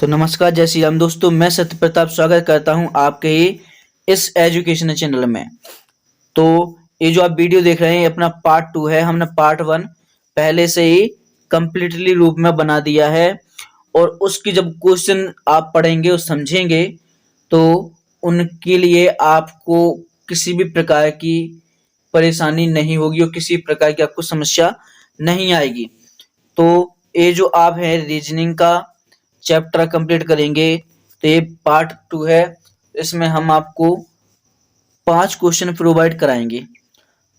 तो नमस्कार, जय श्री राम दोस्तों। मैं सत्य प्रताप स्वागत करता हूं आपके ही इस एजुकेशन चैनल में। तो ये जो आप वीडियो देख रहे हैं अपना पार्ट 2 है। हमने पार्ट 1 पहले से ही कंप्लीटली रूप में बना दिया है और उसकी जब क्वेश्चन आप पढ़ेंगे और समझेंगे तो उनके लिए आपको किसी भी प्रकार की परेशानी नहीं होगी और किसी प्रकार की आपको समस्या नहीं आएगी। तो ये जो आप है रीजनिंग का चैप्टर कंप्लीट करेंगे। तो ये पार्ट 2 है। इसमें हम आपको 5 क्वेश्चन प्रोवाइड कराएंगे।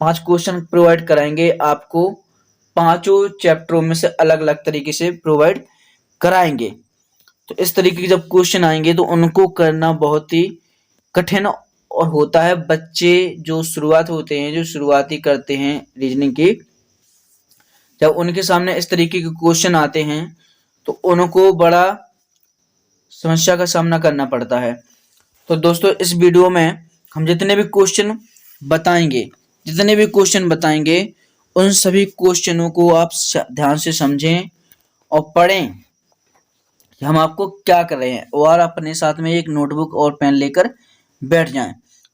5 क्वेश्चन प्रोवाइड कराएंगे आपको, पांचों चैप्टरों में से अलग अलग तरीके से प्रोवाइड कराएंगे। तो इस तरीके के जब क्वेश्चन आएंगे तो उनको करना बहुत ही कठिन और होता है। बच्चे जो शुरुआत होते हैं, जो शुरुआती करते हैं रीजनिंग की, जब उनके सामने इस तरीके के क्वेश्चन आते हैं तो उनको बड़ा समस्या का सामना करना पड़ता है। तो दोस्तों इस वीडियो में हम जितने भी क्वेश्चन बताएंगे उन सभी क्वेश्चनों को आप ध्यान से समझें और पढ़ें कि हम आपको क्या कर रहे हैं, और अपने साथ में एक नोटबुक और पेन लेकर बैठ जाएं।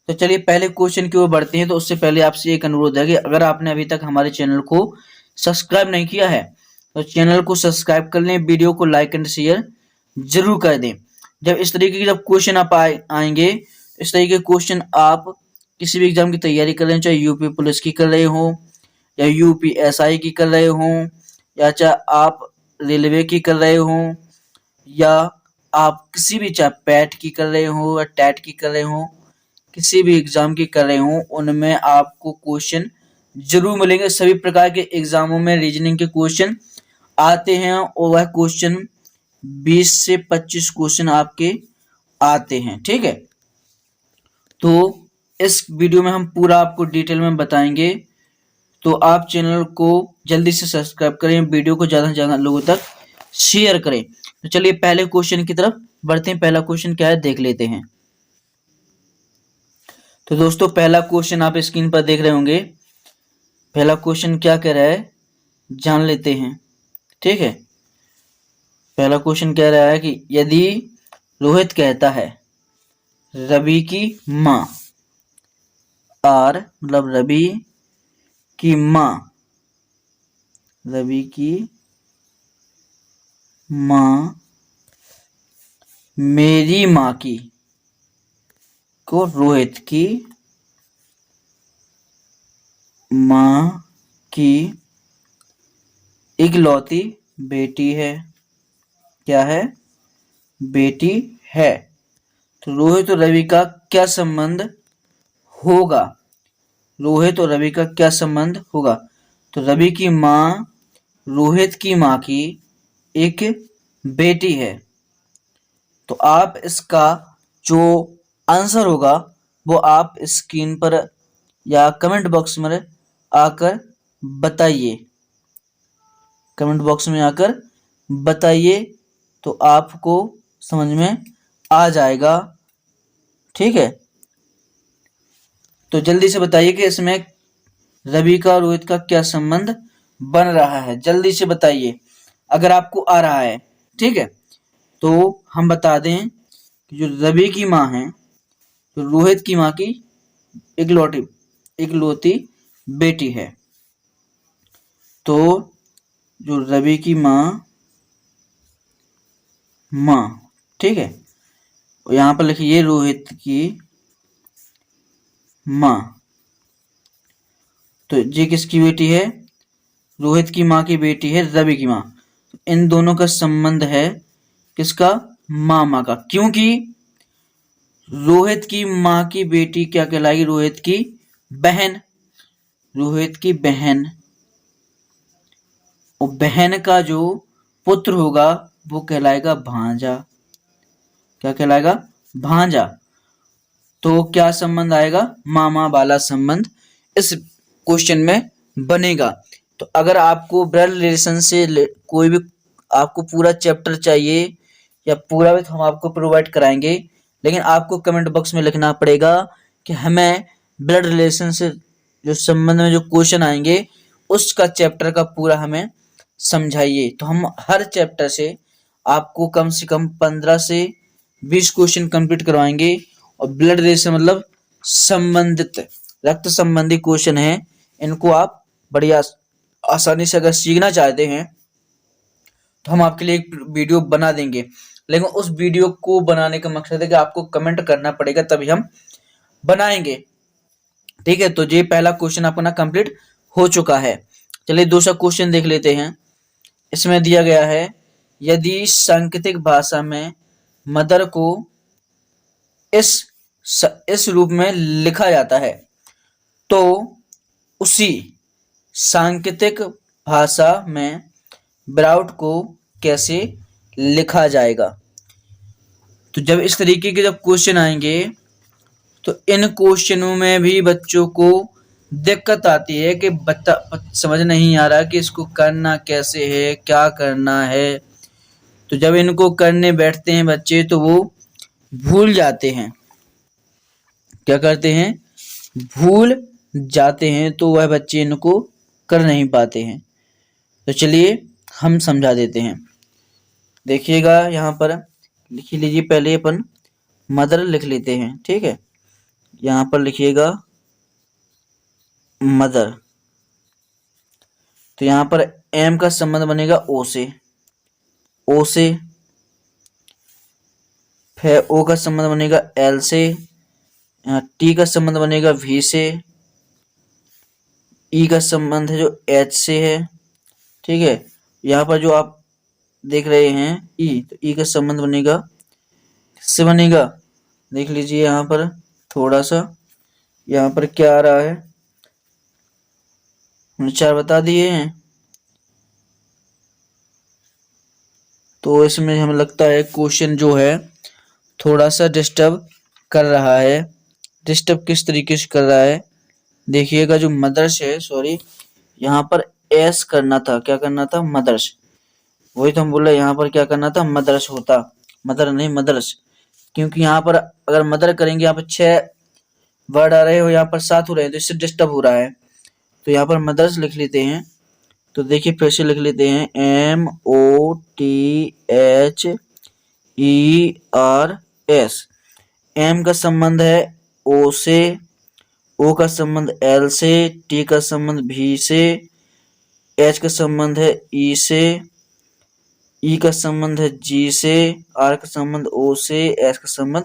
तो चलिए पहले क्वेश्चन की ओर बढ़ते हैं। तो उससे पहले आपसे एक अनुरोध है कि अगर आपने अभी तक हमारे चैनल को सब्सक्राइब नहीं किया है तो चैनल को सब्सक्राइब कर लें, वीडियो को लाइक एंड शेयर जरूर कर दें। जब इस तरीके के जब क्वेश्चन आप आएंगे, इस तरीके के क्वेश्चन आप किसी भी एग्जाम की तैयारी कर रहे हैं, चाहे यूपी पुलिस की कर रहे हो या यूपीएसआई की कर रहे हो या चाहे आप रेलवे की कर रहे हो या आप किसी भी चाहे पैट की कर रहे हो या टैट की कर रहे हो, किसी भी एग्जाम की कर रहे हो, उनमें आपको क्वेश्चन जरूर मिलेंगे। सभी प्रकार के एग्जामों में रीजनिंग के क्वेश्चन आते हैं और वह क्वेश्चन 20 से 25 क्वेश्चन आपके आते हैं। ठीक है, तो इस वीडियो में हम पूरा आपको डिटेल में बताएंगे। तो आप चैनल को जल्दी से सब्सक्राइब करें, वीडियो को ज़्यादा से ज़्यादा लोगों तक शेयर करें। तो चलिए पहले क्वेश्चन की तरफ बढ़ते हैं। पहला क्वेश्चन क्या है देख लेते हैं। तो दोस्तों पहला क्वेश्चन आप स्क्रीन पर देख रहे होंगे। पहला क्वेश्चन क्या कह रहा है जान लेते हैं। ठीक है, पहला क्वेश्चन कह रहा है कि यदि रोहित कहता है रवि की माँ, मतलब रवि की माँ मेरी माँ की को रोहित की माँ की इकलौती बेटी है। क्या है? बेटी है। तो रोहित और रवि का क्या संबंध होगा? रोहित और रवि का क्या संबंध होगा? तो रवि की माँ रोहित की माँ की एक बेटी है। तो आप इसका जो आंसर होगा वो आप स्क्रीन पर या कमेंट बॉक्स में आकर बताइए। कमेंट बॉक्स में आकर बताइए तो आपको समझ में आ जाएगा। ठीक है, तो जल्दी से बताइए कि इसमें रवि का और रोहित का क्या संबंध बन रहा है। जल्दी से बताइए अगर आपको आ रहा है। ठीक है, तो हम बता दें कि जो रवि की माँ है, जो रोहित की माँ की इकलौती बेटी है। तो जो रवि की माँ, ठीक है, यहाँ पर लिखिए रोहित की माँ। तो ये किसकी बेटी है? रोहित की माँ की बेटी है रवि की माँ। इन दोनों का संबंध है किसका? मामा का, क्योंकि रोहित की माँ की बेटी क्या कहलाएगी? रोहित की बहन। और बहन का जो पुत्र होगा वो कहलाएगा भांजा। क्या कहलाएगा? भांजा। तो क्या संबंध आएगा? मामा वाला संबंध इस क्वेश्चन में बनेगा। तो अगर आपको ब्लड रिलेशन से कोई भी आपको पूरा चैप्टर चाहिए या पूरा भी हम आपको प्रोवाइड कराएंगे, लेकिन आपको कमेंट बॉक्स में लिखना पड़ेगा कि हमें ब्लड रिलेशन से जो संबंध में जो क्वेश्चन आएंगे उसका चैप्टर का पूरा हमें समझाइए। तो हम हर चैप्टर से आपको कम से कम 15 से 20 क्वेश्चन कंप्लीट करवाएंगे। और ब्लड रिलेशन मतलब संबंधित रक्त संबंधी क्वेश्चन है, इनको आप बढ़िया आसानी से अगर सीखना चाहते हैं तो हम आपके लिए एक वीडियो बना देंगे। लेकिन उस वीडियो को बनाने का मकसद है कि आपको कमेंट करना पड़ेगा, तभी हम बनाएंगे। ठीक है, तो ये पहला क्वेश्चन अपना कंप्लीट हो चुका है। चलिए दूसरा क्वेश्चन देख लेते हैं। इसमें दिया गया है, यदि सांकेतिक भाषा में मदर को इस रूप में लिखा जाता है तो उसी सांकेतिक भाषा में विराट को कैसे लिखा जाएगा। तो जब इस तरीके के जब क्वेश्चन आएंगे तो इन क्वेश्चनों में भी बच्चों को दिक्कत आती है कि समझ नहीं आ रहा कि इसको करना कैसे है, क्या करना है। तो जब इनको करने बैठते हैं बच्चे तो वो भूल जाते हैं, क्या करते हैं, भूल जाते हैं, तो वह बच्चे इनको कर नहीं पाते हैं। तो चलिए हम समझा देते हैं। देखिएगा यहाँ पर लिख लीजिए, पहले अपन मदर लिख लेते हैं। ठीक है, यहाँ पर लिखिएगा मदर। तो यहाँ पर एम का संबंध बनेगा ओ से, ओ से। फिर ओ का संबंध बनेगा एल से, टी का संबंध बनेगा वी से, ई का संबंध है जो एच से है। ठीक है, यहाँ पर जो आप देख रहे हैं ई, तो ई का संबंध बनेगा किससे बनेगा, देख लीजिए यहाँ पर थोड़ा सा, यहाँ पर क्या आ रहा है, हमने 4 बता दिए हैं। तो इसमें हमें लगता है क्वेश्चन जो है थोड़ा सा डिस्टर्ब कर रहा है। डिस्टर्ब किस तरीके से कर रहा है, देखिएगा जो मदर्स है, सॉरी यहाँ पर एस करना था, क्या करना था, मदर्स। वही तो हम बोल रहे यहाँ पर क्या करना था, मदर्स होता, मदर नहीं मदर्स। क्योंकि यहाँ पर अगर मदर करेंगे, यहाँ पर 6 वर्ड आ रहे हो, यहाँ पर 7 हो रहे हैं, तो इससे डिस्टर्ब हो रहा है। तो यहाँ पर मदर्स लिख लेते हैं। तो देखिए फिर से लिख लेते हैं, MOTHERS। एम का संबंध है ओ से, ओ का संबंध एल से, टी का संबंध भी से, एच का संबंध है ई से, ई का संबंध है जी से, आर का संबंध ओ से, एस का संबंध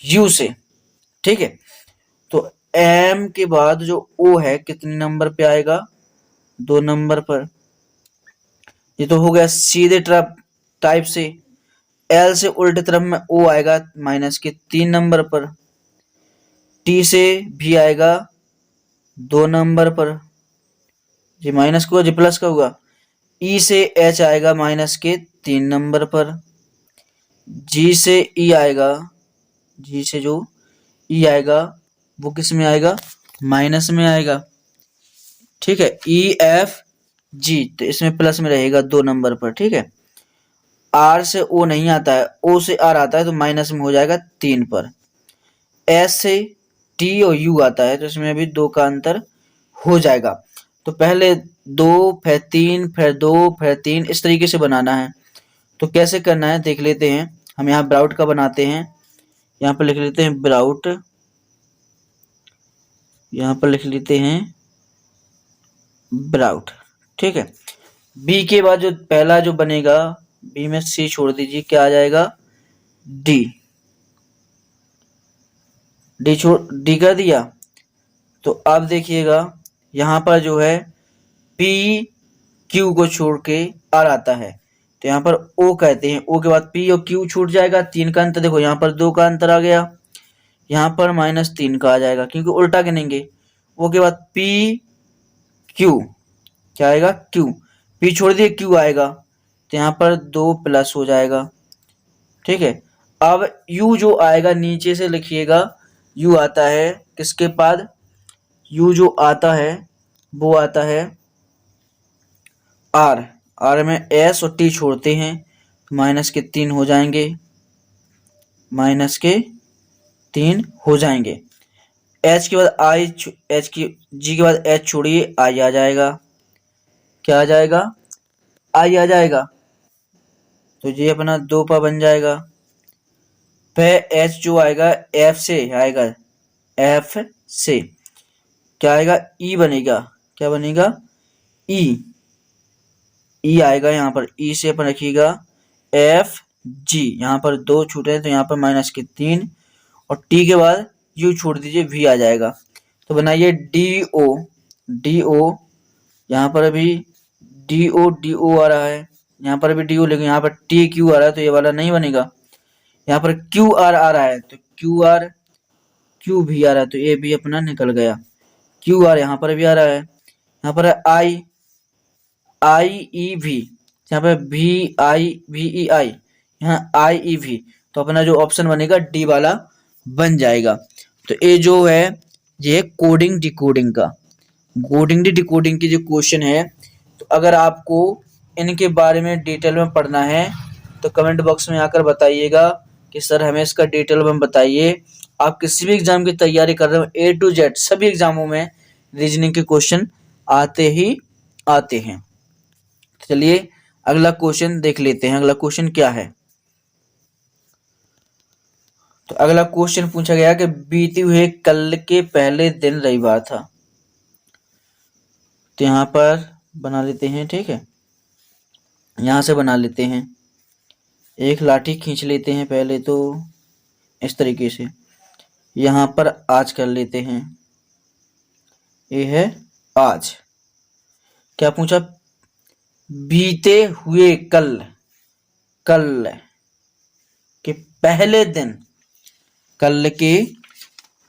यू से। ठीक है, तो एम के बाद जो ओ है कितने नंबर पे आएगा, 2 नंबर पर। ये तो हो गया सीधे टाइप से। एल से उल्टे तरफ में ओ आएगा माइनस के 3 नंबर पर। टी से भी आएगा 2 नंबर पर, ये माइनस का हुआ, ये प्लस का हुआ। ई से एच आएगा माइनस के 3 नंबर पर। जी से ई आएगा, जी से जो ई आएगा वो किस में आएगा, माइनस में आएगा। ठीक है, ई एफ जी, तो इसमें प्लस में रहेगा 2 नंबर पर। ठीक है, आर से ओ नहीं आता है, ओ से आर आता है, तो माइनस में हो जाएगा 3 पर। एस से टी और यू आता है, तो इसमें भी 2 का अंतर हो जाएगा। तो पहले 2 फिर 3 फिर 2 फिर 3, इस तरीके से बनाना है। तो कैसे करना है देख लेते हैं। हम यहाँ ब्राउट का बनाते हैं, यहाँ पर लिख लेते हैं ब्राउट, यहाँ पर लिख लेते हैं ब्राउट। ठीक है, बी के बाद जो पहला जो बनेगा, बी में सी छोड़ दीजिए, क्या आ जाएगा, डी। डी कर दिया। तो अब देखिएगा यहाँ पर जो है पी क्यू को छोड़ के आर आता है, तो यहाँ पर ओ कहते हैं। ओ के बाद पी और क्यू छूट जाएगा, 3 का अंतर, देखो यहाँ पर 2 का अंतर आ गया, यहाँ पर -3 का आ जाएगा क्योंकि उल्टा गिनेंगे। ओ के बाद पी क्यू, क्या आएगा, क्यू। पी छोड़ दिए, क्यू आएगा, तो यहाँ पर 2 प्लस हो जाएगा। ठीक है, अब यू जो आएगा नीचे से लिखिएगा, यू आता है किसके बाद, यू जो आता है वो आता है आर। आर में एस और टी छोड़ते हैं, माइनस के 3 हो जाएंगे, माइनस के 3 हो जाएंगे। एच के बाद आई, एच की जी के बाद एच छोड़िए, आई आ जाएगा, क्या आ जाएगा, आई आ जाएगा। तो ये अपना 2 पा बन जाएगा। फिर एच जो आएगा एफ से आएगा, एफ से क्या आएगा, ई बनेगा। क्या बनेगा, ई। ई आएगा यहाँ पर, ई से अपन रखिएगा एफ जी, यहाँ पर 2 छूटे हैं तो यहाँ पर माइनस के 3, और टी के बाद यू छोड़ दीजिए, वी आ जाएगा। तो बनाइए डी ओ, डी ओ, यहाँ पर अभी डी ओ आ रहा है, यहाँ पर भी डी ओ, लेकिन यहाँ पर टी क्यू आ रहा है तो ये वाला नहीं बनेगा। यहाँ पर क्यू आर आ रहा है तो क्यू आर, क्यू भी आ रहा है तो ये भी अपना निकल गया। क्यू आर यहाँ पर भी आ रहा है। यहाँ पर आई, आई ई भी, यहाँ पे वी आई वी ई आई, यहाँ आई ई भी, तो अपना जो ऑप्शन बनेगा डी वाला बन जाएगा। तो ये जो है ये कोडिंग डिकोडिंग का, कोडिंग डिकोडिंग की जो क्वेश्चन है, तो अगर आपको इनके बारे में डिटेल में पढ़ना है तो कमेंट बॉक्स में आकर बताइएगा कि सर हमें इसका डिटेल में बताइए। आप किसी भी एग्जाम की तैयारी कर रहे हो, ए टू जेड सभी एग्जामों में रीजनिंग के क्वेश्चन आते ही आते हैं। चलिए अगला क्वेश्चन देख लेते हैं। अगला क्वेश्चन क्या है, तो अगला क्वेश्चन पूछा गया कि बीते हुए कल के पहले दिन रविवार था। तो यहाँ पर बना लेते हैं, ठीक है, यहाँ से बना लेते हैं। एक लाठी खींच लेते हैं पहले तो इस तरीके से, यहाँ पर आज कर लेते हैं। ये है आज। क्या पूछा, बीते हुए कल, कल के पहले दिन, कल के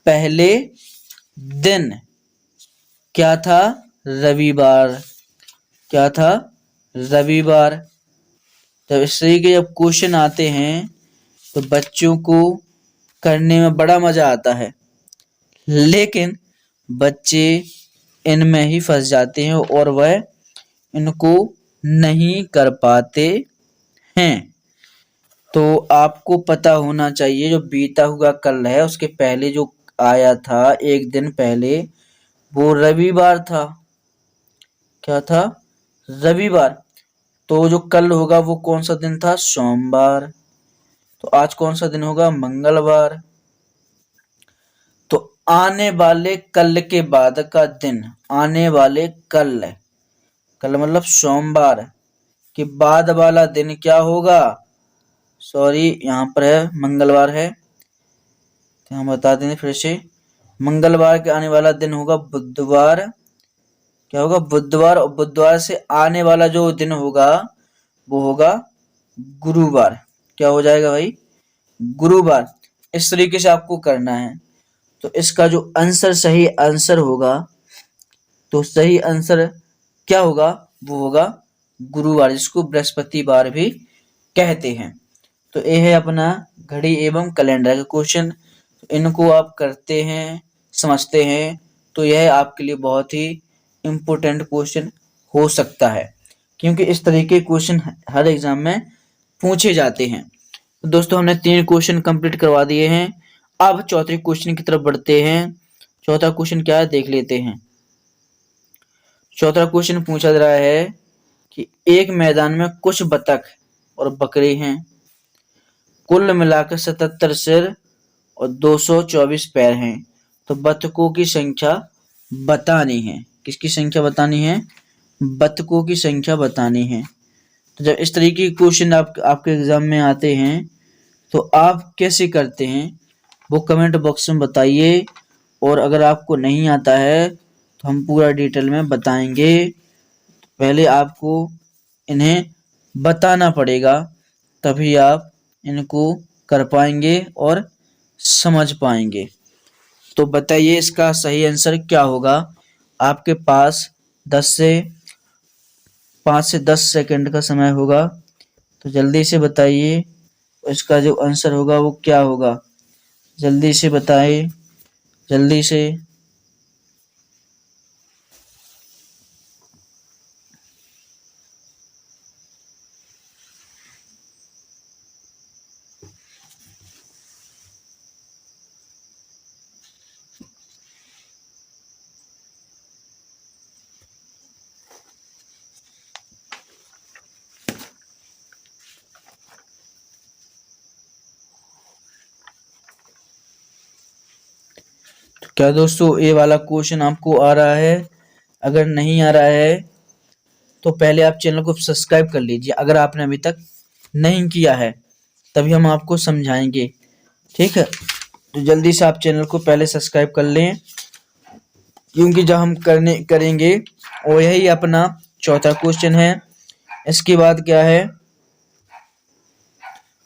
पहले दिन क्या था, रविवार। क्या था, रविवार। जब इस तरीके के जब क्वेश्चन आते हैं तो बच्चों को करने में बड़ा मजा आता है, लेकिन बच्चे इनमें ही फंस जाते हैं और वह इनको नहीं कर पाते हैं। तो आपको पता होना चाहिए जो बीता हुआ कल है उसके पहले जो आया था एक दिन पहले, वो रविवार था। क्या था, रविवार। तो जो कल होगा वो कौन सा दिन था, सोमवार। तो आज कौन सा दिन होगा, मंगलवार। तो आने वाले कल के बाद का दिन, आने वाले कल, कल मतलब सोमवार के बाद वाला दिन क्या होगा, सॉरी यहाँ पर है मंगलवार है, तो हम बता देंगे फिर से, मंगलवार के आने वाला दिन होगा बुधवार। क्या होगा, बुधवार। और बुधवार से आने वाला जो दिन होगा वो होगा गुरुवार। क्या हो जाएगा भाई, गुरुवार। इस तरीके से आपको करना है। तो इसका जो आंसर, सही आंसर होगा, तो सही आंसर क्या होगा, वो होगा गुरुवार, जिसको बृहस्पतिवार भी कहते हैं। तो ये है अपना घड़ी एवं कैलेंडर का क्वेश्चन। इनको आप करते हैं, समझते हैं, तो यह आपके लिए बहुत ही इम्पोर्टेंट क्वेश्चन हो सकता है, क्योंकि इस तरीके के क्वेश्चन हर एग्जाम में पूछे जाते हैं। तो दोस्तों हमने 3 क्वेश्चन कंप्लीट करवा दिए हैं। अब चौथे क्वेश्चन की तरफ बढ़ते हैं। चौथा क्वेश्चन क्या है देख लेते हैं। चौथा क्वेश्चन पूछा जा रहा है कि एक मैदान में कुछ बतख और बकरी हैं, कुल मिलाकर 77 सिर और 224 पैर हैं। तो बतखों की संख्या बतानी है। किसकी संख्या बतानी है, बतखों की संख्या बतानी है। तो जब इस तरीके के क्वेश्चन आपके एग्जाम में आते हैं तो आप कैसे करते हैं वो कमेंट बॉक्स में बताइए। और अगर आपको नहीं आता है तो हम पूरा डिटेल में बताएंगे। पहले आपको इन्हें बताना पड़ेगा, तभी आप इनको कर पाएंगे और समझ पाएंगे। तो बताइए इसका सही आंसर क्या होगा। आपके पास 5 से 10 सेकंड का समय होगा, तो जल्दी से बताइए इसका जो आंसर होगा वो क्या होगा। जल्दी से बताइए, जल्दी से। क्या दोस्तों ये वाला क्वेश्चन आपको आ रहा है? अगर नहीं आ रहा है तो पहले आप चैनल को सब्सक्राइब कर लीजिए, अगर आपने अभी तक नहीं किया है, तभी हम आपको समझाएंगे। ठीक है, तो जल्दी से आप चैनल को पहले सब्सक्राइब कर लें, क्योंकि जब हम करेंगे और यही अपना चौथा क्वेश्चन है। इसके बाद क्या है,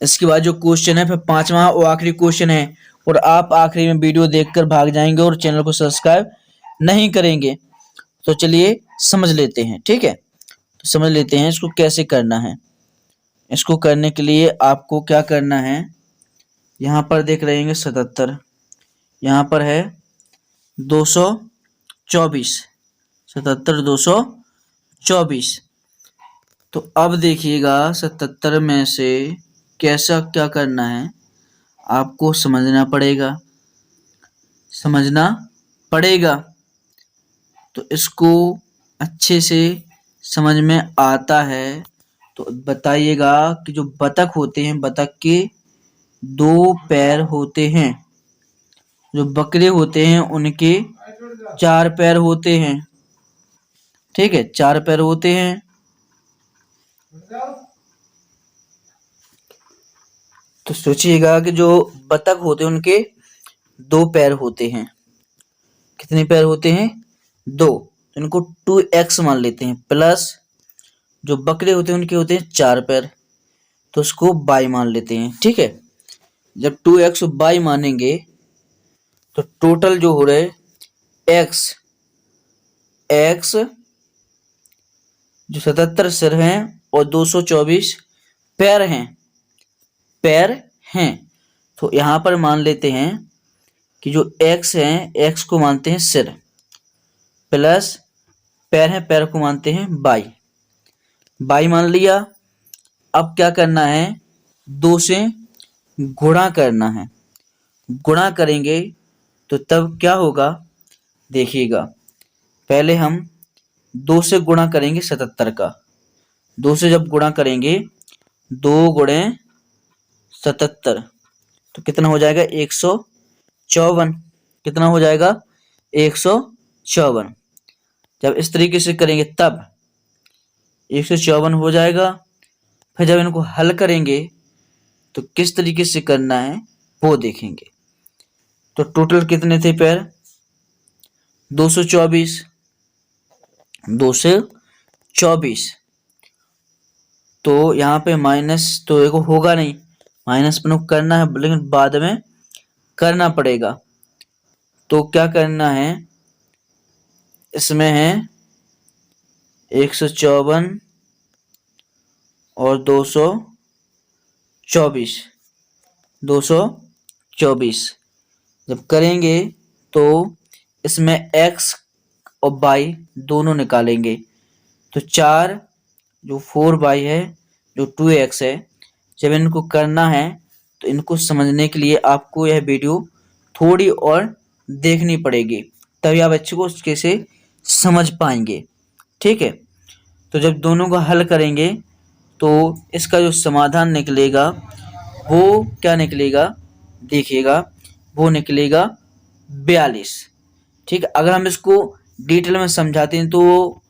इसके बाद जो क्वेश्चन है फिर पांचवा और आखिरी क्वेश्चन है, और आप आखिरी में वीडियो देखकर भाग जाएंगे और चैनल को सब्सक्राइब नहीं करेंगे। तो चलिए समझ लेते हैं। ठीक है, तो समझ लेते हैं इसको कैसे करना है। इसको करने के लिए आपको क्या करना है, यहाँ पर देख रहे हैं 77, यहाँ पर है 224, 77 224। तो अब देखिएगा 77 में से कैसा क्या करना है आपको समझना पड़ेगा। तो इसको अच्छे से समझ में आता है तो बताइएगा कि जो बतख होते हैं, बतख के 2 पैर होते हैं, जो बकरे होते हैं उनके 4 पैर होते हैं। ठीक है, 4 पैर होते हैं। तो सोचिएगा कि जो बतख होते हैं उनके 2 पैर होते हैं। कितने पैर होते हैं? 2। तो इनको 2x मान लेते हैं, प्लस जो बकरे होते हैं उनके होते हैं 4 पैर, तो उसको y मान लेते हैं। ठीक है, जब 2x y मानेंगे तो टोटल जो हो रहा है x जो 77 सिर हैं और 224 पैर हैं। तो यहाँ पर मान लेते हैं कि जो x है, x को मानते हैं सिर, प्लस पैर है, पैर को मानते हैं y मान लिया। अब क्या करना है, 2 से गुणा करना है। गुणा करेंगे तो तब क्या होगा देखिएगा। पहले हम 2 से गुणा करेंगे 77 का। 2 से जब गुणा करेंगे, 2 गुणे 77, तो कितना हो जाएगा 154। कितना हो जाएगा 154। जब इस तरीके से करेंगे तब 154 हो जाएगा। फिर जब इनको हल करेंगे तो किस तरीके से करना है वो देखेंगे। तो टोटल कितने थे पैर? 224। 224। तो यहाँ पे माइनस तो देखो होगा नहीं, माइनस अपने को करना है लेकिन बाद में करना पड़ेगा। तो क्या करना है, इसमें है 154 और 224 जब करेंगे तो इसमें x और y दोनों निकालेंगे। तो 4 जो 4y है, जो 2x है। जब इनको करना है तो इनको समझने के लिए आपको यह वीडियो थोड़ी और देखनी पड़ेगी, तभी आप अच्छे को उसके से समझ पाएंगे। ठीक है, तो जब दोनों का हल करेंगे तो इसका जो समाधान निकलेगा वो क्या निकलेगा देखिएगा, वो निकलेगा 42। ठीक है, अगर हम इसको डिटेल में समझाते हैं तो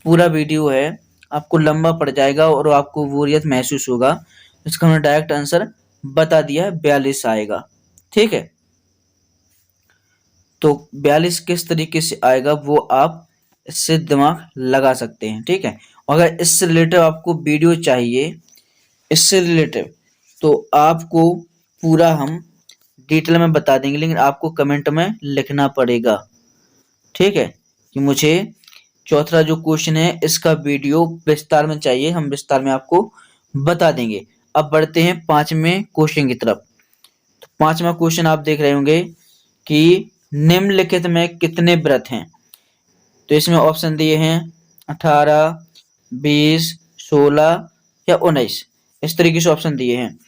पूरा वीडियो है आपको लंबा पड़ जाएगा और आपको बोरियत महसूस होगा। इसका हमने डायरेक्ट आंसर बता दिया है, 42 आएगा। ठीक है, तो 42 किस तरीके से आएगा वो आप इससे दिमाग लगा सकते हैं। ठीक है, अगर इससे रिलेटेड आपको वीडियो चाहिए, इससे रिलेटेड, तो आपको पूरा हम डिटेल में बता देंगे, लेकिन आपको कमेंट में लिखना पड़ेगा। ठीक है, कि मुझे चौथा जो क्वेश्चन है इसका वीडियो विस्तार में चाहिए, हम विस्तार में आपको बता देंगे। अब बढ़ते हैं 5वें क्वेश्चन की तरफ। तो 5वां क्वेश्चन आप देख रहे होंगे कि निम्नलिखित में कितने व्रत हैं। तो इसमें ऑप्शन दिए हैं 18, 20, 16 या 19, इस तरीके से ऑप्शन दिए हैं।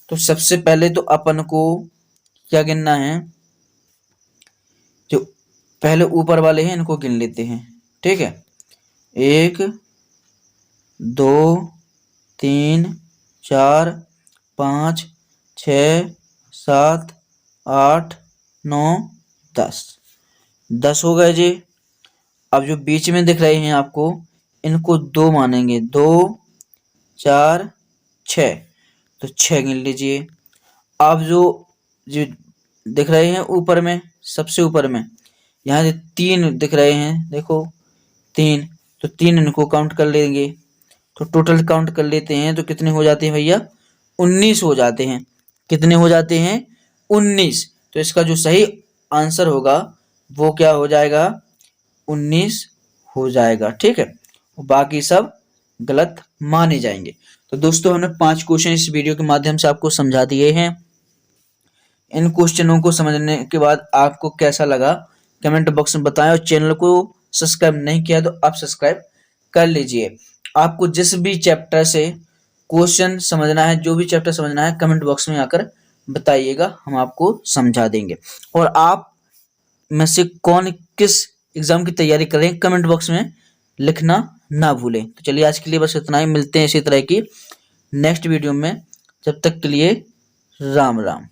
तो सबसे पहले तो अपन को क्या गिनना है, जो पहले ऊपर वाले हैं इनको गिन लेते हैं। ठीक है, 1, 2, 3, 4, 5, 6, 7, 8, 9, 10। 10 हो गए जी। अब जो बीच में दिख रहे हैं आपको, इनको 2 मानेंगे, 2 4 6, तो 6 गिन लीजिए। अब जो दिख रहे हैं ऊपर में, सबसे ऊपर में यहाँ से 3 दिख रहे हैं, देखो 3, तो 3 इनको काउंट कर लेंगे। तो टोटल काउंट कर लेते हैं तो कितने हो जाते हैं भैया, 19 हो जाते हैं। कितने हो जाते हैं, 19। तो इसका जो सही आंसर होगा वो क्या हो जाएगा, 19 हो जाएगा। ठीक है, बाकी सब गलत माने जाएंगे। तो दोस्तों हमने 5 क्वेश्चन इस वीडियो के माध्यम से आपको समझा दिए हैं। इन क्वेश्चनों को समझने के बाद आपको कैसा लगा कमेंट बॉक्स में बताएं, और चैनल को सब्सक्राइब नहीं किया तो आप सब्सक्राइब कर लीजिए। आपको जिस भी चैप्टर से क्वेश्चन समझना है, जो भी चैप्टर समझना है, कमेंट बॉक्स में आकर बताइएगा, हम आपको समझा देंगे। और आप में से कौन किस एग्जाम की तैयारी कर रहे हैं, कमेंट बॉक्स में लिखना ना भूलें। तो चलिए आज के लिए बस इतना ही, मिलते हैं इसी तरह की नेक्स्ट वीडियो में। जब तक के लिए राम राम।